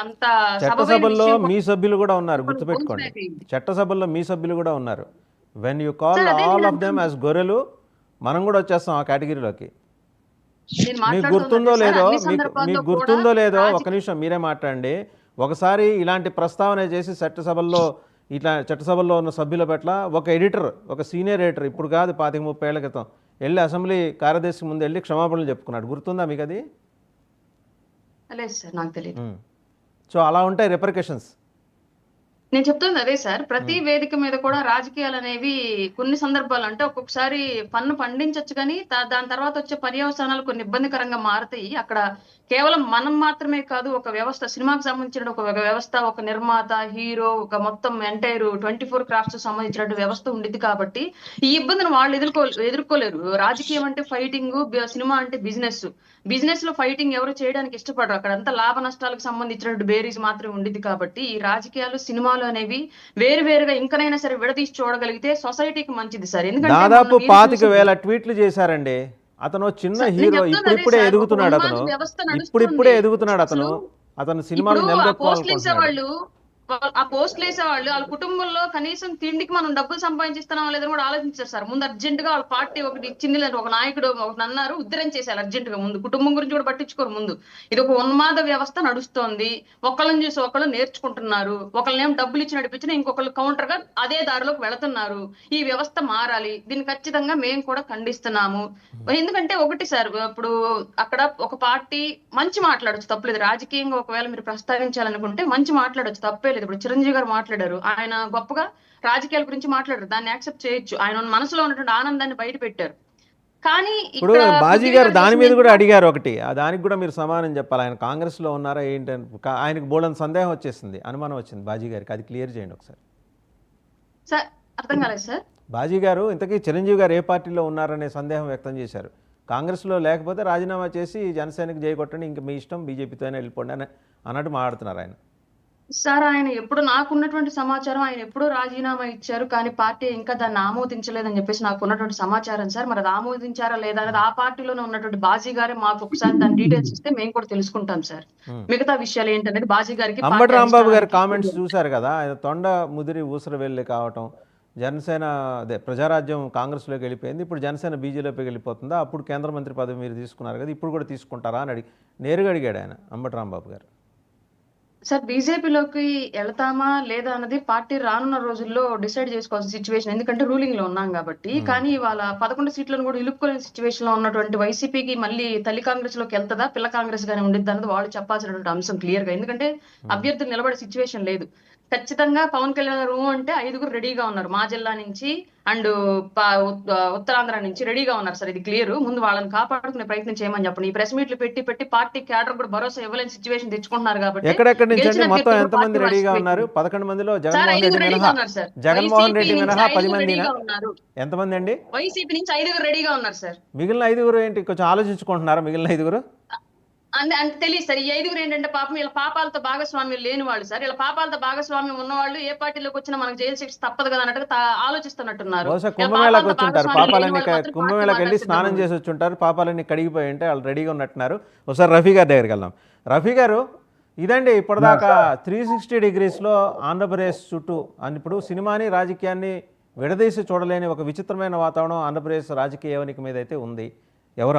అంత సబబైన చట్టసభల్లో విషయం మీ సభ్యులు కూడా ఉన్నారు, కూడా బౌన్స్ గుర్తుపెట్టుకోండి. బ్యాక్ అయింది. చట్టసభల్లో మీ సభ్యులు కూడా ఉన్నారు. వెన్ యూ కాల్ సార్ అదే ఆల్ నేను ఆఫ్ దెమ్ అంటుంది. యాజ్ గొర్రెలు, మనం కూడా వచ్చేస్తాం ఆ కేటగిరీలోకి. నేను మీకు మాట్లాడుతుంది అదే గుర్తుందో సార్. లేదో, అన్ని మీకు సందర్భాల్లో మీకు కూడా గుర్తుందో లేదో, ఒక్క రాజకీయ నిమిషం మీరే మాట్లాడండి. ఒకసారి ఇలాంటి ప్రస్తావన చేసి చట్టసభల్లో, ఇట్లా చట్టసభల్లో ఉన్న సభ్యుల పట్ల ఒక ఎడిటర్, ఒక సీనియర్ ఎడిటర్, ఇప్పుడు కాదు 25-30 ఏళ్ల క్రితం వెళ్ళి అసెంబ్లీ కార్యదర్శి ముందు వెళ్ళి క్షమాపణలు చెప్పుకున్నాడు. గుర్తుందా మీకు అది? లేదు సార్, నాకు తెలియదు. సో అలా ఉంటాయి రిపర్కషన్స్. నేను చెప్తుంది అదే సార్. ప్రతి వేదిక మీద కూడా రాజకీయాలు అనేవి కొన్ని సందర్భాలు అంటే ఒక్కొక్కసారి పన్ను పండించొచ్చు, కానీ దాని తర్వాత వచ్చే పర్యవసానాలు కొన్ని ఇబ్బందికరంగా మారుతాయి. అక్కడ కేవలం మనం మాత్రమే కాదు, ఒక వ్యవస్థ, సినిమాకి సంబంధించిన ఒక వ్యవస్థ, ఒక నిర్మాత, హీరో, ఒక మొత్తం ఎంటైర్ 24 క్రాఫ్ట్స్ సంబంధించిన వ్యవస్థ ఉండిద్ది. కాబట్టి ఈ ఇబ్బందిని వాళ్ళు ఎదుర్కోలేరు. రాజకీయం అంటే ఫైటింగ్, సినిమా అంటే బిజినెస్. బిజినెస్ లో ఫైటింగ్ ఎవరు చేయడానికి ఇష్టపడరు. అక్కడంతా లాభ నష్టాలకు సంబంధించినటువంటి బేరీస్ మాత్రమే ఉండిద్ది. కాబట్టి ఈ రాజకీయాలు, సినిమాలు అనేవి వేరువేరుగా ఇంకనైనా సరే విడదీసి చూడగలిగితే సొసైటీకి మంచిది సార్. ఎందుకంటే దాదాపు మొన్న మీరు 25,000 ట్వీట్లు చేశారండి. అతను చిన్న సార్, నేను హీరో, చెప్తుంది అదే ఇప్పుడిప్పుడే సార్. ఒక ఎదుగుతున్నాడు ఉన్మాద అతను. వ్యవస్థ ఇప్పుడిప్పుడే నడుస్తుంది ఎదుగుతున్నాడు అతను. అసలు. అతను ఇప్పుడు సినిమాలు ఆ పోస్టులు నిలదొక్కోవాలనుకుంటున్నాడు. వేసేవాళ్ళు, ఆ పోస్టులు వేసేవాళ్ళు వాళ్ళ కుటుంబంలో కనీసం తిండికి మనం డబ్బులు సంపాదించిస్తున్నాం లేదని కూడా ఆలోచించారు సార్. ముందు అర్జెంట్ గా వాళ్ళ పార్టీ ఒకటి ఇచ్చింది, లేదా ఒక నాయకుడు ఒకటి అన్నారు, ఉద్ధరించేసారు అర్జెంట్ గా. ముందు కుటుంబం గురించి కూడా పట్టించుకోరు. ముందు ఇది ఒక ఉన్మాద వ్యవస్థ నడుస్తోంది. ఒకళ్ళని చూసి ఒకళ్ళు నేర్చుకుంటున్నారు. ఒకళ్ళనేం డబ్బులు ఇచ్చి నడిపించినా ఇంకొకళ్ళు కౌంటర్ గా అదే దారిలోకి వెళుతున్నారు. ఈ వ్యవస్థ మారాలి. దీన్ని ఖచ్చితంగా మేము కూడా ఖండిస్తున్నాము. ఎందుకంటే ఒకటి సార్, ఇప్పుడు అక్కడ ఒక పార్టీ మంచి మాట్లాడొచ్చు, తప్పలేదు. రాజకీయంగా ఒకవేళ మీరు ప్రస్తావించాలనుకుంటే మంచి మాట్లాడొచ్చు, తప్పే లేదు. ఇప్పుడు చిరంజీవి గారు మాట్లాడారు, ఆయన గొప్పగా రాజకీయాల గురించి మాట్లాడారు, దాన్ని యాక్సెప్ట్ చేయొచ్చు. ఆయన మనసులో ఉన్నటువంటి ఆనందాన్ని బయట పెట్టారు. కానీ ఇప్పుడు ఇక్కడ బాజీ బుద్ధి గారు గారు దాని చేసింది మీద కూడా ఏంటంటే, అడిగారు ఒకటి, దానికి కూడా మీరు సమాధానం చెప్పాలి. ఆయన కాంగ్రెస్లో ఉన్నారా ఏంటని ఆయనకు బోల్డని సందేహం వచ్చేసింది, అనుమానం వచ్చింది బాజీ గారికి. అది క్లియర్ చేయండి ఒకసారి. సార్ అర్థం కాలేదు సార్. బాజీ గారు ఇంతకీ చిరంజీవి గారు ఏ పార్టీలో ఉన్నారనే సందేహం వ్యక్తం చేశారు. కాంగ్రెస్లో లేకపోతే రాజీనామా చేసి జనసేనకి జయకొట్టండి, ఇంక మీ ఇష్టం, బీజేపీతో అయినా వెళ్ళిపోండి అని అన్నట్టు మాట్లాడుతున్నారు ఆయన. సార్ ఆయన ఎప్పుడు, నాకున్నటువంటి సమాచారం, ఆయన ఎప్పుడూ రాజీనామా ఇచ్చారు, కానీ పార్టీ ఇంకా దాన్ని ఆమోదించలేదని చెప్పేసి నాకు ఉన్నటువంటి సమాచారం సార్. మరి అది ఆమోదించారా లేదా అనేది ఆ పార్టీలోనే ఉన్నటువంటి బాజీ గారే మాకు ఒకసారి దాని డీటెయిల్స్ ఇస్తే మేము కూడా తెలుసుకుంటాం సార్. మిగతా విషయాలు ఏంటనేది బాజీ గారికి, అంబటి పార్టీ రాంబాబు గారి అధిష్టానానికి కామెంట్స్ చూశారు కదా, ఆయన తొండ ముదిరి ఊసర వెళ్ళి కావటం, జనసేన అదే ప్రజారాజ్యం కాంగ్రెస్లోకి వెళ్ళిపోయింది, ఇప్పుడు జనసేన బీజేపీలోకి వెళ్ళిపోతుందా, అప్పుడు కేంద్ర మంత్రి పదవి మీరు తీసుకున్నారు కదా, ఇప్పుడు కూడా తీసుకుంటారా అని నేరుగా అడిగాడు ఆయన, అంబటి రాంబాబు గారు. సార్ బీజేపీలోకి వెళ్తామా లేదా అన్నది పార్టీ రానున్న రోజుల్లో డిసైడ్ చేసుకోవాల్సిన సిచ్యువేషన్. ఎందుకంటే రూలింగ్ లో ఉన్నాం కాబట్టి. కానీ వాళ్ళ 11 సీట్లను కూడా ఇలుపుకోలేని సిచ్యువేషన్ లో ఉన్నటువంటి వైసీపీకి మళ్ళీ తల్లి కాంగ్రెస్ లోకి వెళ్తుందా, పిల్ల కాంగ్రెస్ గానే ఉండిద్ది అన్నది వాళ్ళు చెప్పాల్సినటువంటి అంశం క్లియర్ గా. ఎందుకంటే అభ్యర్థులు నిలబడే సిచ్యువేషన్ లేదు. ఖచ్చితంగా పవన్ కళ్యాణ్ గారు అంటే 5గురు రెడీగా ఉన్నారు. మా జిల్లా నుంచి అండ్ ఉత్తరాంధ్ర నుంచి రెడీగా ఉన్నారు సార్. ఇది క్లియర్. ముందు వాళ్ళని కాపాడుకునే ప్రయత్నం చేయమని చెప్పండి. ఈ ప్రెస్ మీట్లు పెట్టి పార్టీ క్యాడర్ కూడా భరోసా ఇవ్వలేని సిచ్యువేషన్ తెచ్చుకుంటున్నారు కాబట్టి. ఎక్కడెక్కడి నుంచి అండి, గెలిచిన మొత్తం అభ్యర్థులు ఎంతమంది పార్టీ రెడీగా వాళ్ళకి ఉన్నారు? 11 మందిలో సార్ జగన్మోహన్ 5గురు రెడ్డి రెడీగా మినహా, ఉన్నారు సార్. జగన్మోహన్ రెడ్డి వైసీపీ నుంచి మినహా 10 5గురు మందినా? రెడీగా ఉన్నారు. ఎంతమంది అండి? వైసీపీ నుంచి 5గురు రెడీగా ఉన్నారు సార్. మిగిలిన 5గురు ఏంటి, కొంచెం ఆలోచించుకుంటున్నారా మిగిలిన 5గురు? అంటే తెలియదు సార్. ఈ 5గురు ఏంటంటే పాపం ఇలా పాపాలతో భాగస్వామ్యం లేని వాళ్ళు సార్. ఇలా పాపాలతో భాగస్వామ్యం ఉన్నవాళ్ళు ఏ పార్టీలోకి వచ్చినా మనకు జైలు శిక్ష తప్పదు కదా అన్నట్టుగా ఆలోచిస్తున్నట్టున్నారు. బహుశా ఇలా కుంభమేళాకు పాపాలతో వచ్చి ఉంటారు, భాగస్వామ్యం లేని పాపాలన్నీ వాళ్ళు మాత్రం పార్టీ కుంభమేళాకి వెళ్ళి మారడానికి స్నానం సిద్ధంగా చేసి వచ్చి ఉంటారు, పాపాలన్నీ కడిగిపోయి ఉంటాయి, వాళ్ళు రెడీగా ఉన్నట్టున్నారు. ఒకసారి రఫీ గారి దగ్గరికి వెళ్దాం. రఫీ గారు, ఇదండి ఇప్పటిదాకా 360 డిగ్రీస్లో ఆంధ్రప్రదేశ్ చుట్టూ అని, ఇప్పుడు సినిమాని రాజకీయాన్ని విడదీసి చూడలేని ఒక విచిత్రమైన వాతావరణం ఆంధ్రప్రదేశ్ రాజకీయ ఏవనిక మీద అయితే ఉంది. ఎవరు